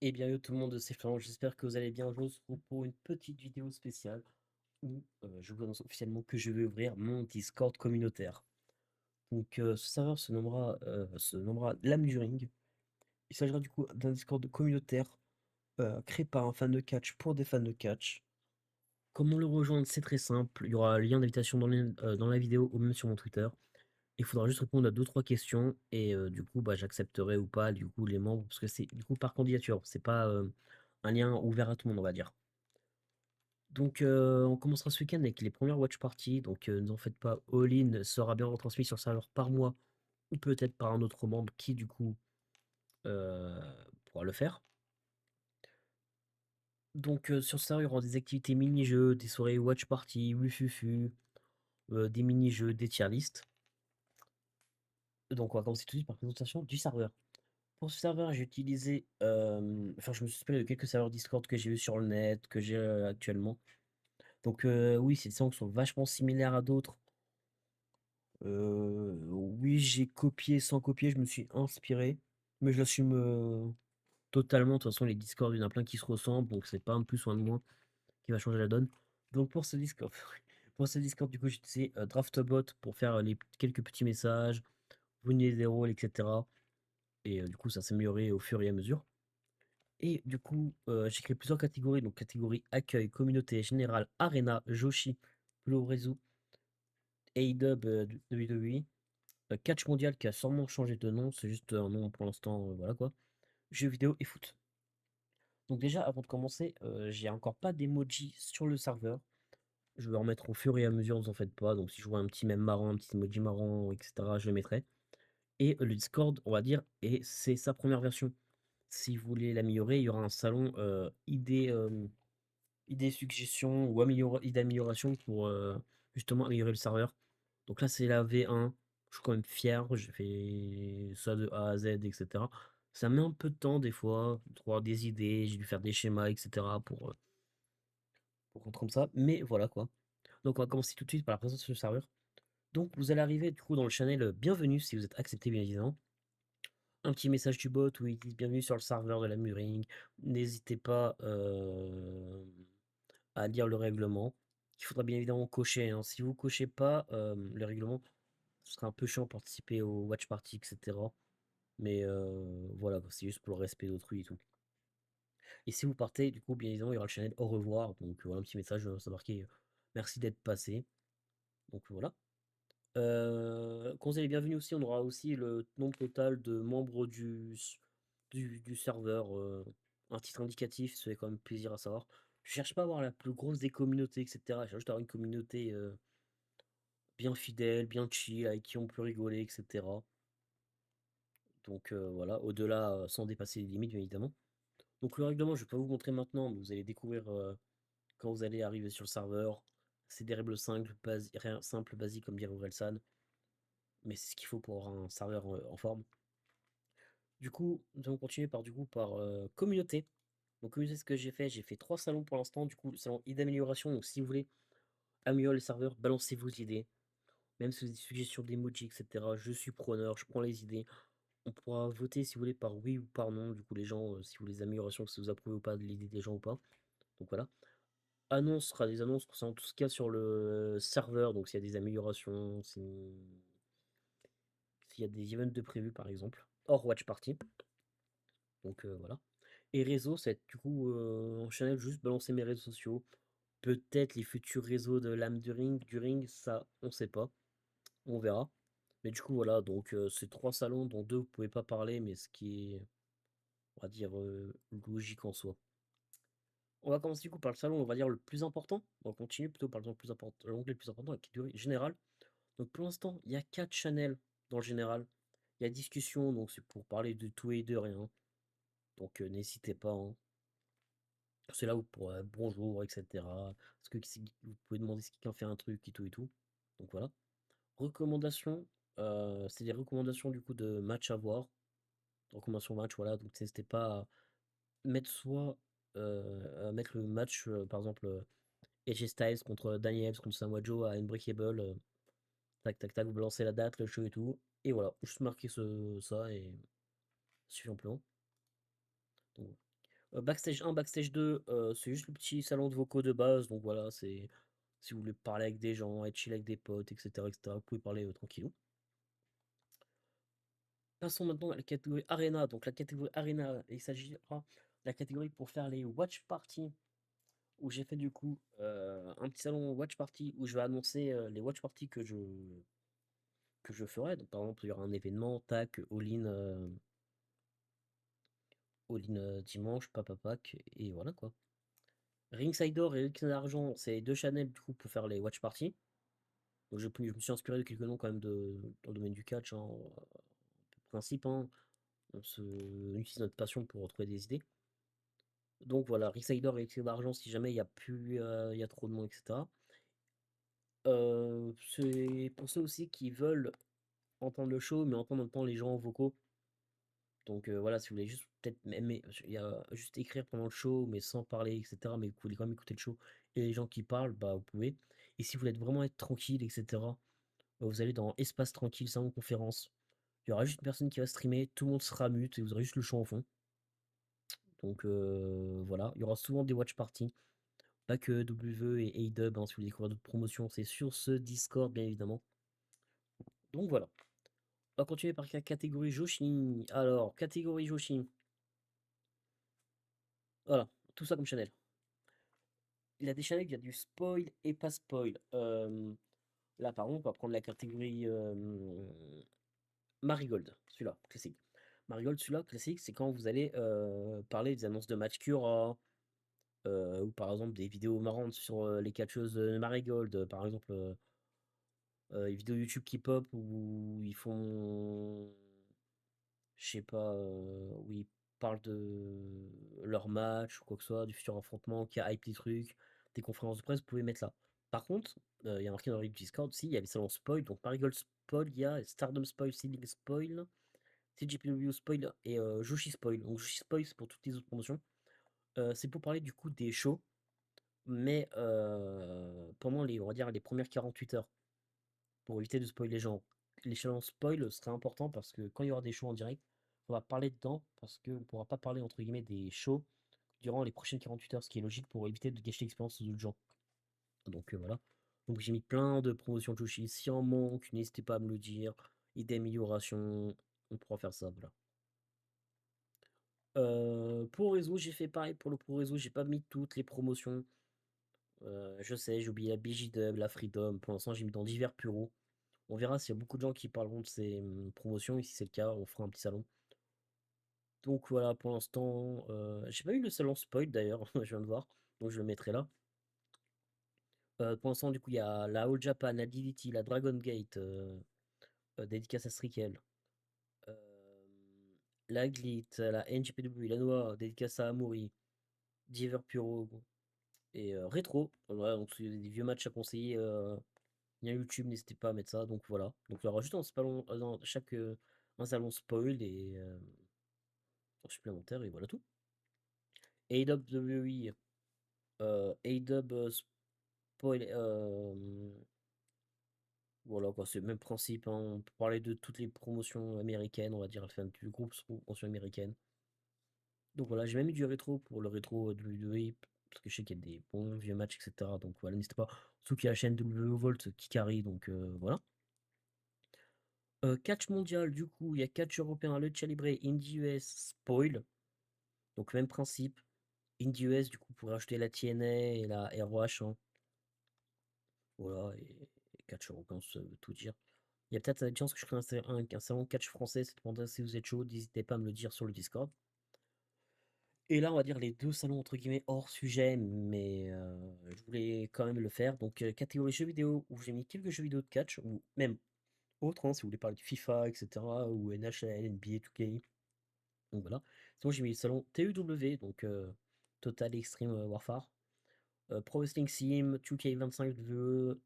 Eh bien, yo tout le monde, c'est Florent, j'espère que vous allez bien. Je vous retrouve pour une petite vidéo spéciale où je vous annonce officiellement que je vais ouvrir mon Discord communautaire. Donc, ce serveur se nommera l'âme du ring. Il s'agira du coup d'un Discord communautaire créé par un fan de catch pour des fans de catch. Comment le rejoindre? C'est très simple. Il y aura un lien d'invitation dans la vidéo ou même sur mon Twitter. Il faudra juste répondre à deux trois questions et du coup, bah, j'accepterai ou pas du coup les membres parce que c'est du coup par candidature. C'est pas un lien ouvert à tout le monde, on va dire. Donc, on commencera ce week-end avec les premières watch parties. Donc, ne vous en faites pas, All-in sera bien retransmis sur le serveur par mois ou peut-être par un autre membre qui, du coup, euh, pourra le faire. Donc, sur ce serveur, il y aura des activités mini-jeux, des soirées watch party, wufufu, des mini-jeux, des tier lists. Donc, on va commencer tout de suite par la présentation du serveur. Pour ce serveur, j'ai utilisé, enfin, je me suis inspiré de quelques serveurs Discord que j'ai vus sur le net, que j'ai actuellement. Donc, oui, ces serveurs sont vachement similaires à d'autres. Oui, j'ai copié sans copier, je me suis inspiré, mais je l'assume, totalement. De toute façon, les Discord, il y en a plein qui se ressemblent, donc c'est pas un de plus ou un de moins qui va changer la donne. Donc pour ce Discord pour ce Discord, du coup, j'ai utilisé, Draftabot pour faire, les quelques petits messages, venir des rôles, et cetera et du coup, ça s'est amélioré au fur et à mesure et du coup, j'ai créé plusieurs catégories, donc catégorie accueil, communauté, générale, arena, Joshi, Blue Réseau, A-Dub, WWE. Catch mondial qui a sûrement changé de nom, c'est juste un nom pour l'instant, voilà quoi. Jeux vidéo et foot. Donc déjà, avant de commencer, j'ai encore pas d'emoji sur le serveur. Je vais en mettre au fur et à mesure, ne vous en faites pas. Donc si je vois un petit mème marrant, un petit emoji marrant, etc., je le mettrai. Et le Discord, on va dire, et c'est sa première version. Si vous voulez l'améliorer, il y aura un salon idées, suggestions ou idées d'amélioration pour justement améliorer le serveur. Donc là, c'est la V1. Je suis quand même fier. J'ai fait ça de A à Z, etc. Ça met un peu de temps des fois, de trouver des idées. J'ai dû faire des schémas, etc. pour rendre comme ça. Mais voilà quoi. Donc on va commencer tout de suite par la présentation du serveur. Donc vous allez arriver du coup dans le channel bienvenue si vous êtes accepté bien évidemment. Un petit message du bot où ils disent bienvenue sur le serveur de la Muring. N'hésitez pas à lire le règlement. Il faudra bien évidemment cocher, hein. Si vous cochez pas le règlement, ce sera un peu chiant de participer au watch party, etc. Mais voilà, c'est juste pour le respect d'autrui et tout. Et si vous partez, du coup, bien évidemment, il y aura le channel au revoir. Donc voilà, un petit message, ça marqué merci d'être passé. Donc voilà. Quand vous allez bienvenue aussi, on aura aussi le nombre total de membres du serveur, un titre indicatif, ça fait quand même plaisir à savoir. Je cherche pas à avoir la plus grosse des communautés, etc. Je cherche juste à avoir une communauté bien fidèle, bien chill, avec qui on peut rigoler, etc. Donc voilà, au-delà, sans dépasser les limites, bien évidemment. Donc le règlement, je vais pas vous montrer maintenant, mais vous allez découvrir quand vous allez arriver sur le serveur. C'est des règles simples, rien simple, basique, comme dirait Orelsan, mais c'est ce qu'il faut pour avoir un serveur en forme. Du coup, nous allons continuer par communauté. Donc communauté, ce que j'ai fait 3 salons pour l'instant. Du coup, le salon idées d'amélioration. Donc si vous voulez améliorer le serveur, balancez vos idées. Même si vous avez des suggestions d'emoji, etc. Je suis preneur, je prends les idées. On pourra voter si vous voulez par oui ou par non. Du coup, les gens, si vous voulez des améliorations, si vous approuvez ou pas de l'idée des gens ou pas. Donc voilà. Annonce sera des annonces concernant tout ce qu'il y a sur le serveur. Donc s'il y a des améliorations, s'il y a des events de prévus par exemple. Hors watch party. Donc voilà. Et réseau, c'est du coup en channel juste balancer mes réseaux sociaux. Peut-être les futurs réseaux de l'âme du ring, ça on sait pas. On verra. Mais du coup voilà, donc c'est 3 salons dont 2 vous pouvez pas parler, mais ce qui est, on va dire, logique en soi. On va commencer du coup par le salon, on va dire le plus important. On continue plutôt par le plus important, l'onglet le plus important, la catégorie générale. Donc pour l'instant, il y a 4 channels dans le général. Il y a discussion, donc c'est pour parler de tout et de rien. Donc n'hésitez pas, hein. C'est là où pour bonjour, etc. Est-ce que vous pouvez demander si quelqu'un fait un truc et tout et tout. Donc voilà. Recommandations, c'est des recommandations du coup de match à voir. Recommandations match, voilà. Donc n'hésitez pas à mettre à mettre le match, par exemple, AJ Styles contre Daniels contre Samoa Joe à Unbreakable. Tac tac tac, vous balancez la date, le show et tout. Et voilà, juste marquer ça et suffit amplement. Donc, voilà. Backstage 1, Backstage 2, c'est juste le petit salon de vocaux de base, donc voilà, c'est si vous voulez parler avec des gens, être chill avec des potes, et cetera, vous pouvez parler, tranquillou. Passons maintenant à la catégorie Arena. Donc la catégorie Arena, il s'agira de la catégorie pour faire les watch parties, où j'ai fait du coup, un petit salon watch party où je vais annoncer, les watch parties que je ferai. Donc par exemple, il y aura un événement, tac, all-in, dimanche, papa pack et voilà quoi. Ringside Or et Ringside Argent, c'est les 2 channels du coup pour faire les watch parties. Donc je me suis inspiré de quelques noms quand même dans le domaine du catch, hein, principe, hein. On utilise notre passion pour retrouver des idées. Donc voilà, Ringside Or et Ringside Argent si jamais il y a trop de monde, etc. C'est pour ceux aussi qui veulent entendre le show, mais entendre en même temps les gens vocaux. Donc voilà, si vous voulez juste peut-être même il y a juste écrire pendant le show, mais sans parler, etc. Mais vous voulez quand même écouter le show et les gens qui parlent, bah vous pouvez. Et si vous voulez vraiment être tranquille, etc., bah, vous allez dans Espace Tranquille, salon de conférence. Il y aura juste une personne qui va streamer, tout le monde sera mute et vous aurez juste le show en fond. Donc voilà, il y aura souvent des watch parties. Pas que W et A-Dub, hein, si vous voulez découvrir d'autres promotions, c'est sur ce Discord, bien évidemment. Donc voilà. On va continuer par la catégorie Joshi. Alors, catégorie Joshi. Voilà, tout ça comme channel. Il a des channels, il y a du spoil et pas spoil. Là, par contre, on va prendre la catégorie Marigold, celui-là, classique. Marigold, celui-là, classique, c'est quand vous allez parler des annonces de match qu'il y aura, ou par exemple des vidéos marrantes sur les catcheuses Marigold, par exemple les vidéos YouTube qui pop où ils font, je sais pas, où ils parlent de leur match ou quoi que ce soit, du futur affrontement, qui a hype des trucs, des conférences de presse, vous pouvez mettre là. Par contre, il y a marqué dans le Discord aussi, il y a les salons spoil, donc Marigold spoil, il y a Stardom spoil, Seedling spoil, CGPW spoil et Joshi spoil. Donc Joshi spoil, c'est pour toutes les autres promotions. C'est pour parler du coup des shows, mais pendant les, on va dire, les premières 48 heures, pour éviter de spoiler les gens. Les challenges spoil serait important parce que quand il y aura des shows en direct, on va parler dedans parce qu'on ne pourra pas parler entre guillemets des shows durant les prochaines 48 heures, ce qui est logique pour éviter de gâcher l'expérience aux autres gens. Donc voilà. Donc j'ai mis plein de promotions de Joshi. Si en manque, n'hésitez pas à me le dire. Idée d'amélioration, on pourra faire ça, voilà. Pour réseau, j'ai fait pareil pour le pro réseau, j'ai pas mis toutes les promotions. Je sais, j'ai oublié la BJDub, la Freedom. Pour l'instant, j'ai mis dans divers bureaux. On verra s'il y a beaucoup de gens qui parleront de ces promotions, et si c'est le cas, on fera un petit salon. Donc voilà, pour l'instant, j'ai pas eu le salon spoil d'ailleurs, je viens de voir, donc je le mettrai là. Pour l'instant, du coup, il y a la All Japan, la DDT, la Dragon Gate, dédicace à Strikel, euh, la Glit, la NJPW, la Noire, dédicace à Amori, Diver Puro et Retro. Voilà, donc c'est des vieux matchs à conseiller. Il y a YouTube, n'hésitez pas à mettre ça. Donc voilà. Donc il y aura juste dans chaque un salon spoil et en supplémentaire et voilà tout. AWE, AW spoil, voilà quoi, c'est le même principe, hein. On peut parler de toutes les promotions américaines, on va dire, enfin du groupe promotion américaine. Donc voilà, j'ai même mis du rétro pour le rétro WWE, parce que je sais qu'il y a des bons vieux matchs, etc. Donc voilà, n'hésitez pas. Surtout qu'il y a la chaîne WWE Volt qui carry, donc voilà. Catch mondial, du coup, il y a catch européen, le Calibré, Indie US, spoil. Donc même principe. Indie US, du coup, pour acheter la TNA et la ROH, hein. Voilà, et catch européen, ça veut tout dire. Il y a peut-être une chance que je crée un salon catch français, c'est pendant si vous êtes chaud, n'hésitez pas à me le dire sur le Discord. Et là, on va dire les deux salons entre guillemets hors sujet, mais je voulais quand même le faire. Donc, catégorie jeux vidéo, où j'ai mis quelques jeux vidéo de catch, ou même autres, hein, si vous voulez parler de FIFA, etc., ou NHL, NBA 2K. Donc voilà. Sinon, j'ai mis le salon TEW, donc Total Extreme Warfare. Pro Wrestling Sim, 2K25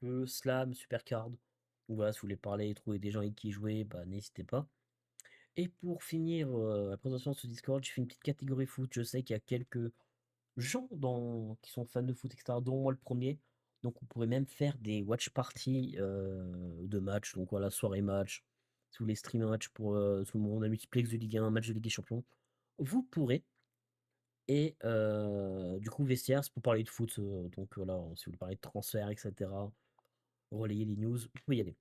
le Slam, Supercard. Donc voilà, si vous voulez parler et trouver des gens avec qui jouer, bah n'hésitez pas. Et pour finir la présentation de ce Discord, j'ai fait une petite catégorie foot. Je sais qu'il y a quelques gens qui sont fans de foot, etc., dont moi le premier. Donc on pourrait même faire des watch parties de matchs. Donc voilà, soirée match. Si vous voulez streamer un match pour tout le monde, un multiplex de Ligue 1, un match de Ligue des Champions, vous pourrez. Et du coup, vestiaire, c'est pour parler de foot. Donc voilà, si vous voulez parler de transfert, etc., relayer les news, vous pouvez y aller.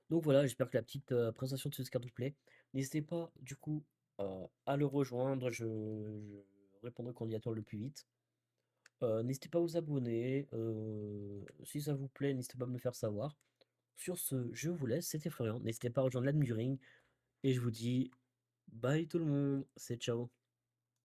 Donc voilà, j'espère que la petite présentation de ce Discord vous plaît. N'hésitez pas, du coup, à le rejoindre. Je répondrai aux candidatures le plus vite. N'hésitez pas à vous abonner. Si ça vous plaît, n'hésitez pas à me le faire savoir. Sur ce, je vous laisse. C'était Florian. N'hésitez pas à rejoindre l'admin du ring. Et je vous dis bye tout le monde. C'est ciao.